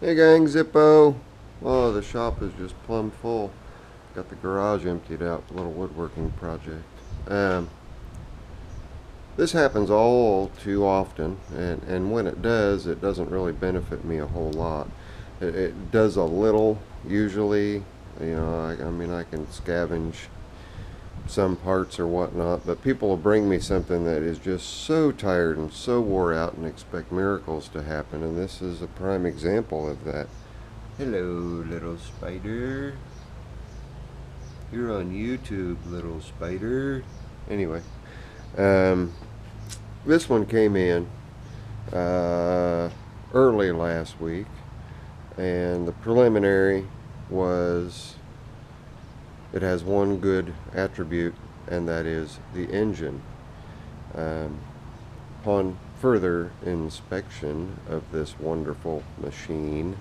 Hey gang, Zippo. Oh, the shop is just plumb full. Got the garage emptied out, little woodworking project. Um, this happens all too often, and when it does, it doesn't really benefit me a whole lot. It does a little, usually. I mean, I can scavenge some parts or whatnot, but people will bring me something that is just so tired and so wore out and expect miracles to happen, and this is a prime example of that. Hello, little spider. You're on YouTube, little spider. Anyway, um, this one came in uh, early last week, and the preliminary was it has one good attribute, and that is the engine. Um, upon further inspection of this wonderful machine,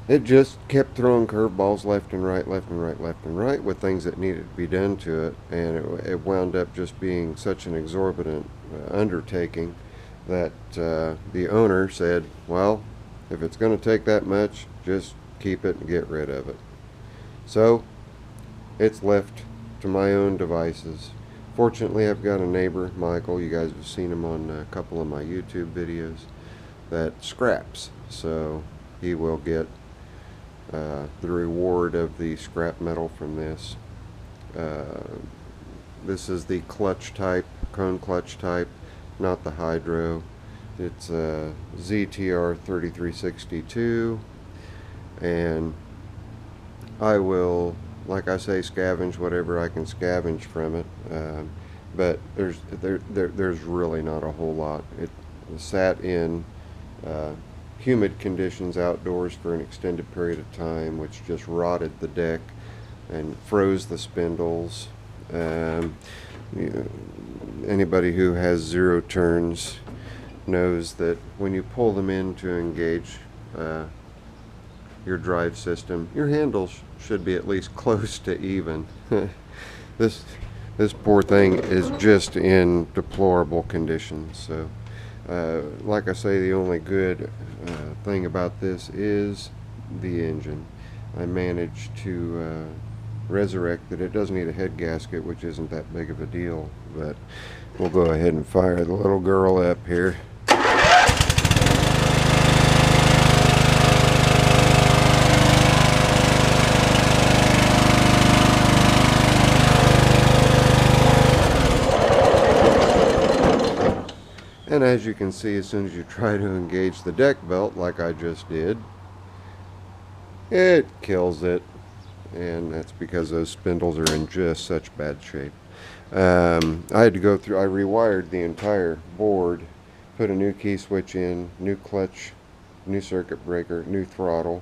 it just kept throwing curveballs left and right, left and right, left and right with things that needed to be done to it, and it wound up just being such an exorbitant undertaking that the owner said, well, if it's going to take that much, just keep it and get rid of it. So it's left to my own devices. Fortunately, I've got a neighbor, Michael, you guys have seen him on a couple of my YouTube videos, that scraps, so he will get the reward of the scrap metal from this. This is the clutch type, cone clutch type, not the hydro. It's a ZTR 3362, and I will, like I say, scavenge whatever I can scavenge from it. But there's really not a whole lot. It sat in uh, humid conditions outdoors for an extended period of time, which just rotted the deck and froze the spindles. Um, Anybody who has zero turns knows that when you pull them in to engage uh, your drive system, your handles should be at least close to even. this this poor thing is just in deplorable condition. So like I say, the only good thing about this is the engine. I managed to resurrect it. It does need a head gasket, which isn't that big of a deal, but we'll go ahead and fire the little girl up here. And as you can see, as soon as you try to engage the deck belt like I just did, it kills it. And that's because those spindles are in just such bad shape. I had to go through, I rewired the entire board, put a new key switch in, new clutch, new circuit breaker, new throttle.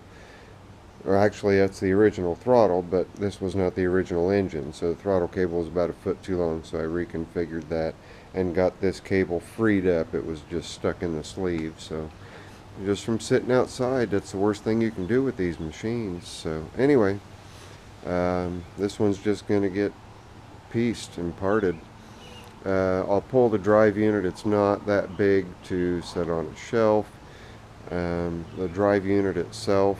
Or actually, that's the original throttle, but this was not the original engine. So the throttle cable was about a foot too long, so I reconfigured that and got this cable freed up. It was just stuck in the sleeve. So just from sitting outside, that's the worst thing you can do with these machines. So anyway, this one's just going to get pieced and parted. I'll pull the drive unit. It's not that big to set on a shelf. The drive unit itself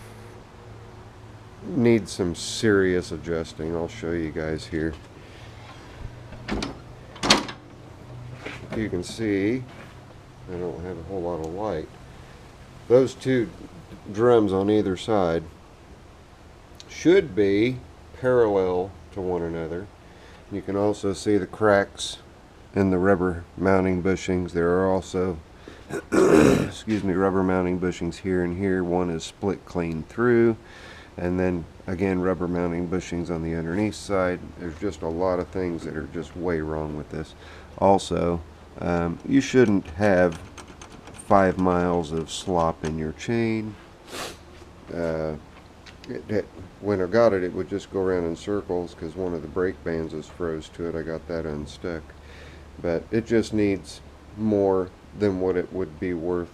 needs some serious adjusting. I'll show you guys here. You can see I don't have a whole lot of light. Those two drums on either side should be parallel to one another. You can also see the cracks in the rubber mounting bushings. There are also excuse me, rubber mounting bushings here and here. One is split clean through, and then again rubber mounting bushings on the underneath side. There's just a lot of things that are just way wrong with this. Also, you shouldn't have 5 miles of slop in your chain. When I got it, it would just go around in circles because one of the brake bands is froze to it. I got that unstuck, but it just needs more than what it would be worth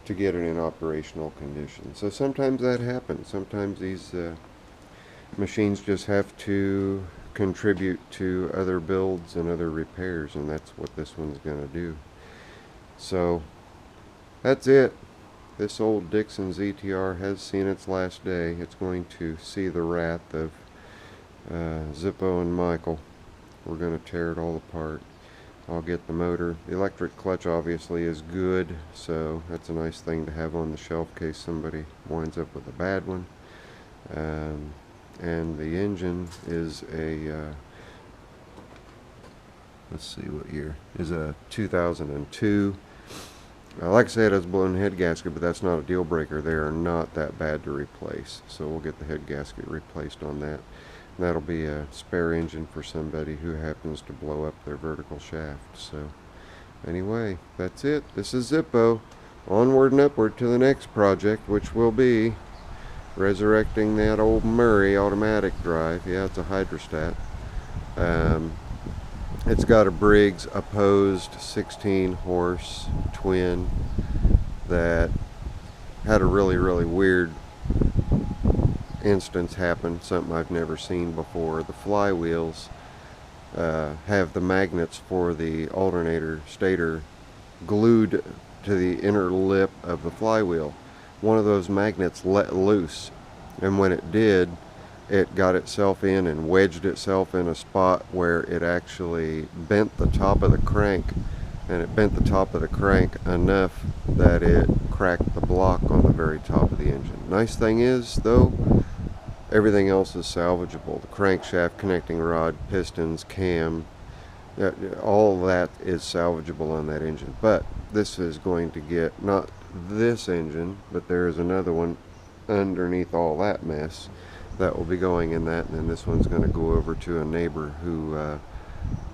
to get it in operational condition. So sometimes that happens. Sometimes these machines just have to contribute to other builds and other repairs, and that's what this one's going to do. So that's it. this old Dixon ZTR has seen its last day. It's going to see the wrath of Zippo and Michael. We're going to tear it all apart. I'll get the motor. The electric clutch obviously is good, so that's a nice thing to have on the shelf in case somebody winds up with a bad one. And the engine is a let's see what year, is a 2002. Like I said, it's a blown head gasket, but that's not a deal breaker. They are not that bad to replace, so we'll get the head gasket replaced on that. And that'll be a spare engine for somebody who happens to blow up their vertical shaft. So anyway, that's it. This is Zippo. Onward and upward to the next project, which will be resurrecting that old Murray automatic drive. Yeah, it's a hydrostat. It's got a Briggs opposed 16 horse twin that had a really weird instance happen, something I've never seen before. The flywheels have the magnets for the alternator stator glued to the inner lip of the flywheel. One of those magnets let loose, and when it did, it got itself in and wedged itself in a spot where it actually bent the top of the crank, and it bent the top of the crank enough that it cracked the block on the very top of the engine. Nice thing is, though, everything else is salvageable. The crankshaft, connecting rod, pistons, cam, all that is salvageable on that engine. But this is going to get, not this engine, but there is another one underneath all that mess that will be going in that, and then this one's going to go over to a neighbor who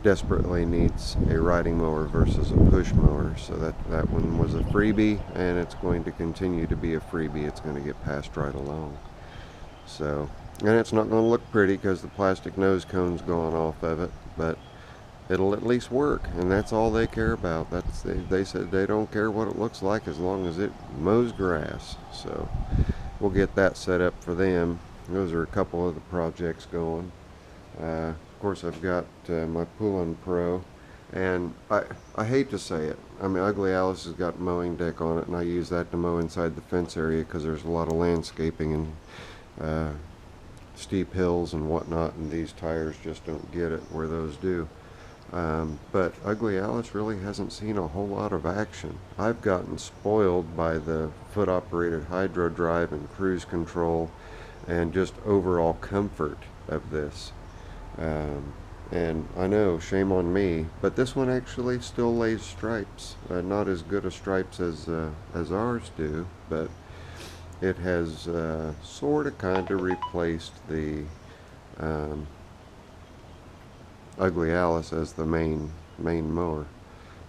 desperately needs a riding mower versus a push mower. So that one was a freebie, and it's going to continue to be a freebie. It's going to get passed right along. So, and it's not going to look pretty because the plastic nose cone's gone off of it, but it'll at least work, and that's all they care about. They said they don't care what it looks like as long as it mows grass. So we'll get that set up for them. Those are a couple of the projects going. Of course, I've got my Poolin Pro, and I hate to say it. I mean, Ugly Alice has got mowing deck on it, and I use that to mow inside the fence area because there's a lot of landscaping and steep hills and whatnot, and these tires just don't get it where those do. But Ugly Alice really hasn't seen a whole lot of action. I've gotten spoiled by the foot-operated hydro drive and cruise control and just overall comfort of this. And I know, shame on me, but this one actually still lays stripes. Not as good a stripes as ours do, but it has sort of kind of replaced the Ugly Alice as the main mower.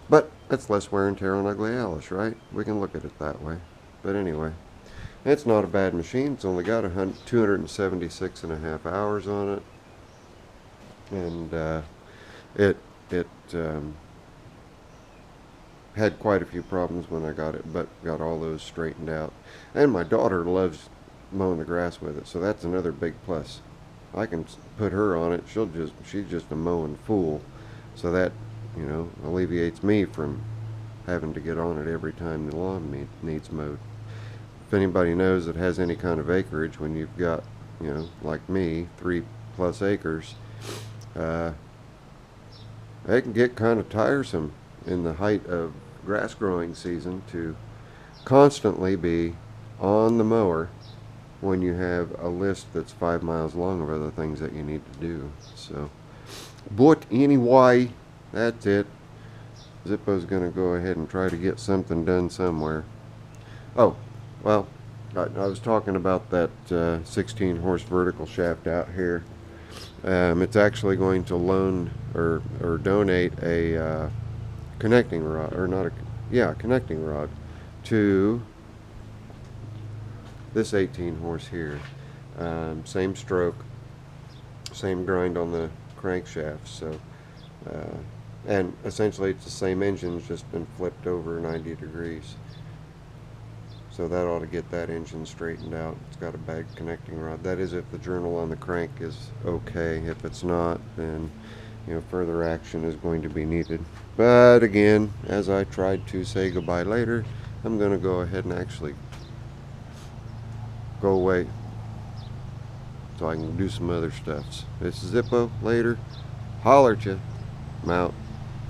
But that's less wear and tear on Ugly Alice, right? We can look at it that way. But anyway, it's not a bad machine. It's only got 276.5 hours on it, and it had quite a few problems when I got it, but got all those straightened out. And my daughter loves mowing the grass with it, so that's another big plus. I can put her on it. She's just a mowing fool, so that, you know, alleviates me from having to get on it every time the lawn needs mowed. If anybody knows that has any kind of acreage, when you've got, you know, like me, 3+ acres, it can get kind of tiresome in the height of grass growing season to constantly be on the mower when you have a list that's 5 miles long of other things that you need to do. So, but anyway, that's it. Zippo's gonna go ahead and try to get something done somewhere. Oh, well, I was talking about that 16 horse vertical shaft out here. It's actually going to loan or donate a connecting rod, or not a connecting rod to this 18 horse here. Same stroke, same grind on the crankshaft. So, and essentially it's the same engine, it's just been flipped over 90 degrees. So that ought to get that engine straightened out. It's got a bad connecting rod. That is if the journal on the crank is okay. If it's not, then, you know, further action is going to be needed. But again, as I tried to say goodbye later, I'm gonna go ahead and actually go away so I can do some other stuffs. This is Zippo. Later. Holler at you. I'm out.